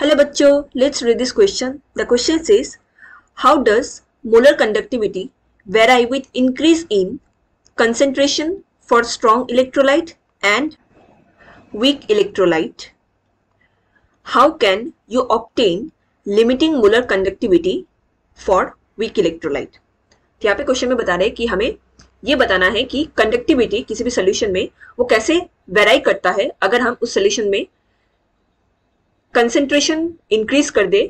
Hello बच्चों, let's read this question. The question says, how does molar conductivity vary with increase in concentration for strong electrolyte and weak electrolyte? How can you obtain limiting molar conductivity for weak electrolyte? तो यहाँ पे question में बता रहे हैं कि हमें ये बताना है कि कंडक्टिविटी किसी भी सोल्यूशन में वो कैसे वेराई करता है अगर हम उस सोल्यूशन में कंसेंट्रेशन इंक्रीज कर दे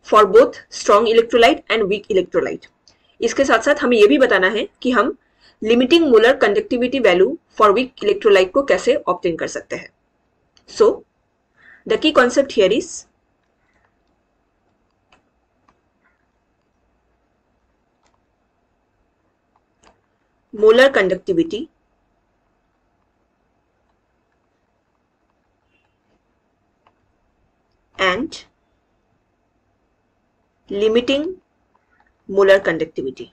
for both strong electrolyte and weak electrolyte. इसके साथ साथ हमें यह भी बताना है कि हम limiting molar conductivity value for weak electrolyte को कैसे ऑब्टेन कर सकते हैं। So the key concept here is molar conductivity and limiting molar conductivity.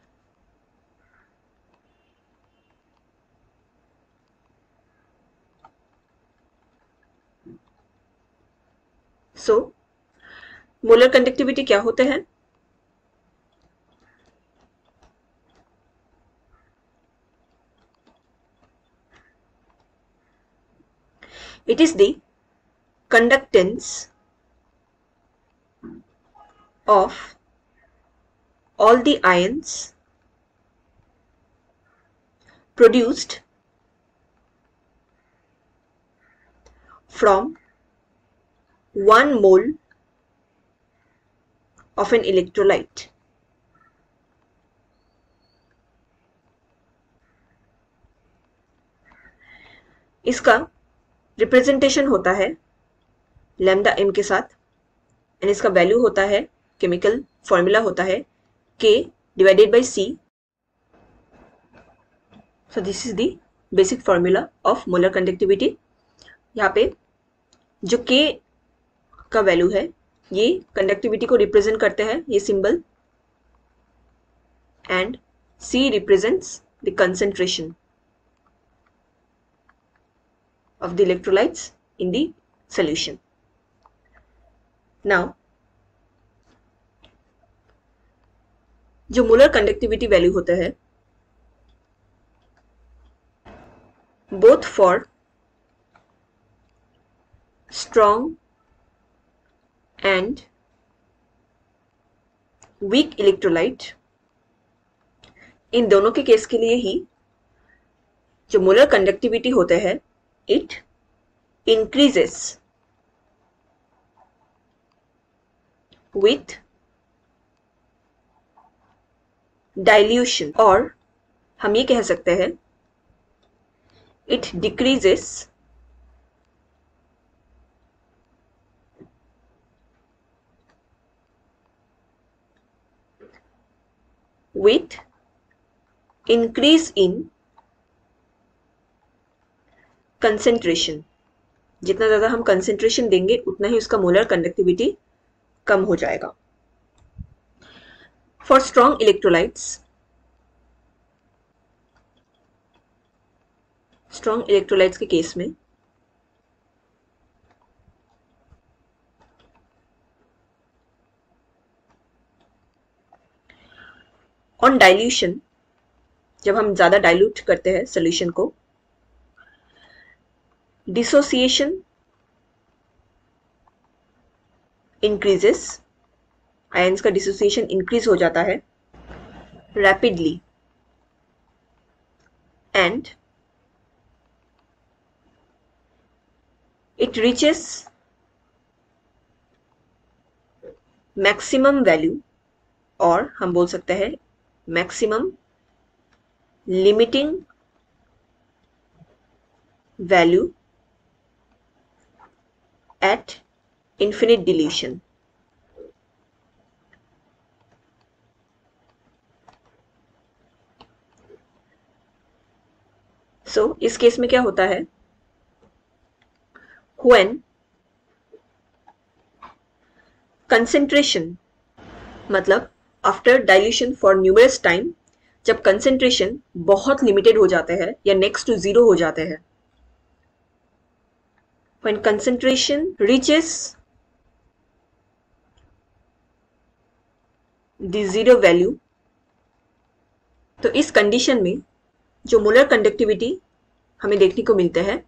So molar conductivity क्या होते हैं? It is the conductance of all the ions produced from 1 mole of an electrolyte. इसका representation होता है lambda m के साथ and इसका value होता है, केमिकल फॉर्मूला होता है K divided by C. So this is the basic formula of molar conductivity. यहाँ पे जो K का वैल्यू है ये कंडक्टिविटी को रिप्रेजेंट करते हैं, ये symbol, and C represents the concentration of the electrolytes in the solution. Now, जो मोलर कंडक्टिविटी वैल्यू होता है both for strong and weak electrolyte, इन दोनों के केस के लिए ही जो मोलर कंडक्टिविटी होते हैं it increases with dilution, और हम ये कह सकते हैं it decreases with increase in concentration. जितना ज़्यादा हम कंसेंट्रेशन देंगे उतना ही उसका मोलर कंडक्टिविटी कम हो जाएगा. For strong electrolytes, strong electrolytes के केस में ऑन डाइल्यूशन, जब हम ज़्यादा डाइल्यूट करते हैं सोल्यूशन को, डिसोसिएशन इंक्रीजेस, आयंस का डिसोसिएशन इंक्रीज हो जाता है rapidly, and it reaches maximum value, और हम बोल सकते हैं maximum limiting value at infinite dilution. So इस केस में क्या होता है, when concentration, मतलब after dilution for numerous time, जब concentration बहुत लिमिटेड हो जाते हैं या नेक्स्ट टू जीरो हो जाते हैं, when concentration reaches the zero value. तो इस कंडीशन में जो मोलर कंडक्टिविटी हमें देखने को मिलता है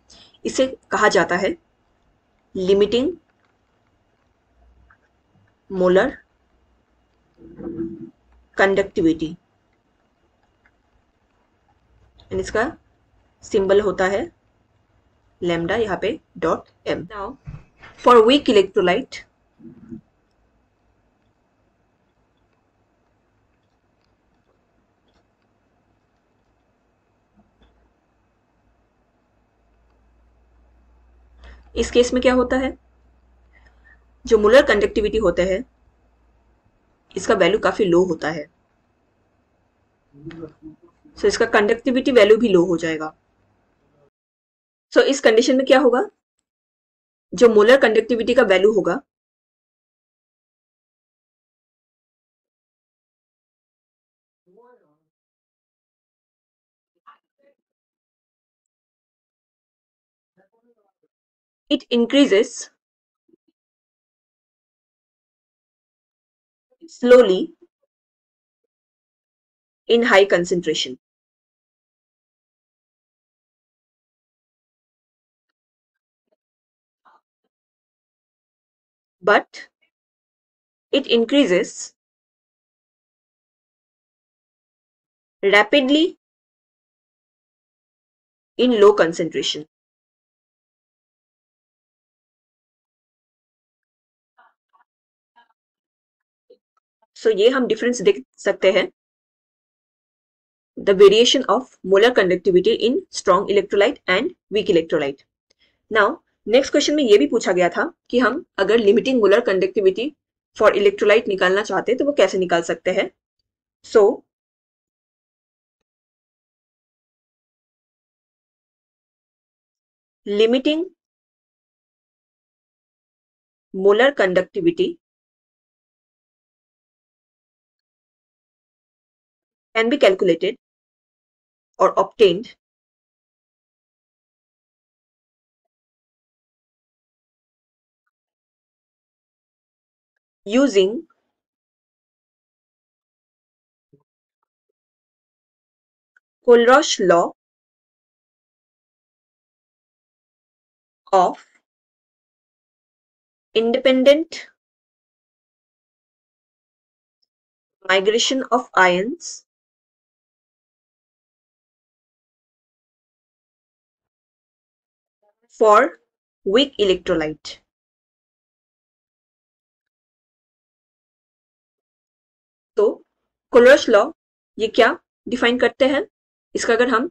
इसे कहा जाता है लिमिटिंग मोलर कंडक्टिविटी, एंड इसका सिंबल होता है लैम्डा, यहाँ पे dot M. Now for weak electrolyte इस केस में क्या होता है, जो मोलर कंडक्टिविटी होता है इसका वैल्यू काफी लो होता है, सो इसका कंडक्टिविटी वैल्यू भी लो हो जाएगा। सो इस कंडीशन में क्या होगा, जो मोलर कंडक्टिविटी का वैल्यू होगा it increases slowly in high concentration. But it increases rapidly in low concentration. So ये हम डिफरेंस देख सकते हैं, the variation of molar conductivity in strong electrolyte and weak electrolyte. Now next question में ये भी पूछा गया था कि हम अगर limiting molar conductivity for electrolyte निकालना चाहते हैं तो वो कैसे निकाल सकते हैं। So limiting molar conductivity can be calculated or obtained using Kohlrausch law of independent migration of ions for weak electrolyte. तो कोलर्स लॉ ये क्या डिफाइन करते हैं, इसका अगर हम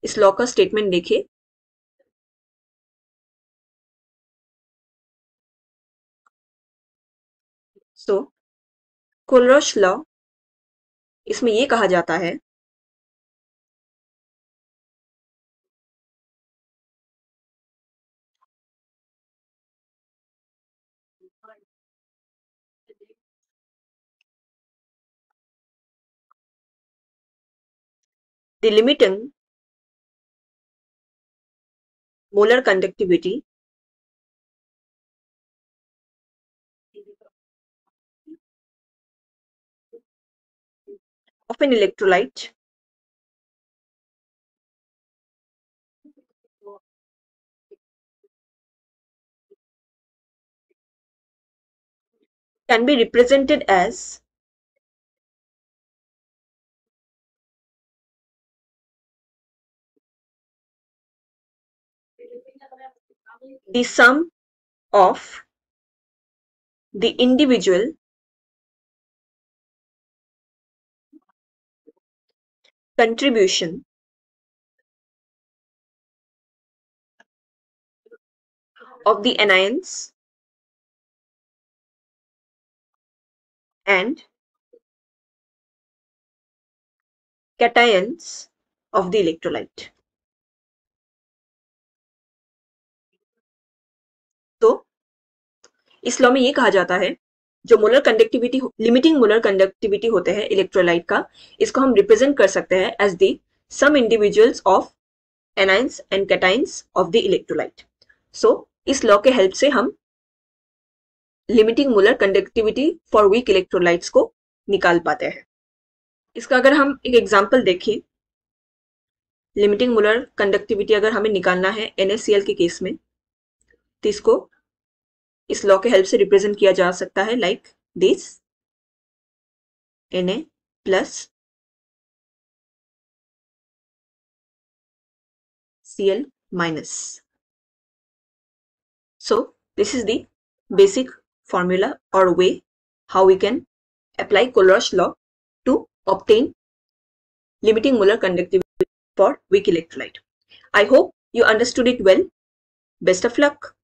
इस लॉ का स्टेटमेंट देखें तो कोलर्स लॉ इसमें ये कहा जाता है the limiting molar conductivity of an electrolyte can be represented as the sum of the individual contribution of the anions and cations of the electrolyte. तो इस लॉ में ये कहा जाता है जो molar conductivity limiting molar conductivity होते हैं इलेक्ट्रोलाइट का, इसको हम रिप्रेजेंट कर सकते हैं as the sum individuals of anions and cations of the electrolyte. So इस लॉ के हेल्प से हम limiting molar conductivity for weak electrolytes को निकाल पाते हैं। इसका अगर हम एक एग्जांपल देखें, लिमिटिंग मोलर कंडक्टिविटी अगर हमें निकालना है NaCl के केस में, तो इसको इस लॉ के हेल्प से रिप्रेजेंट किया जा सकता है like this, Na plus Cl minus. So this is the basic formula or way how we can apply Kohlrausch law to obtain limiting molar conductivity for weak electrolyte. I hope you understood it well. Best of luck.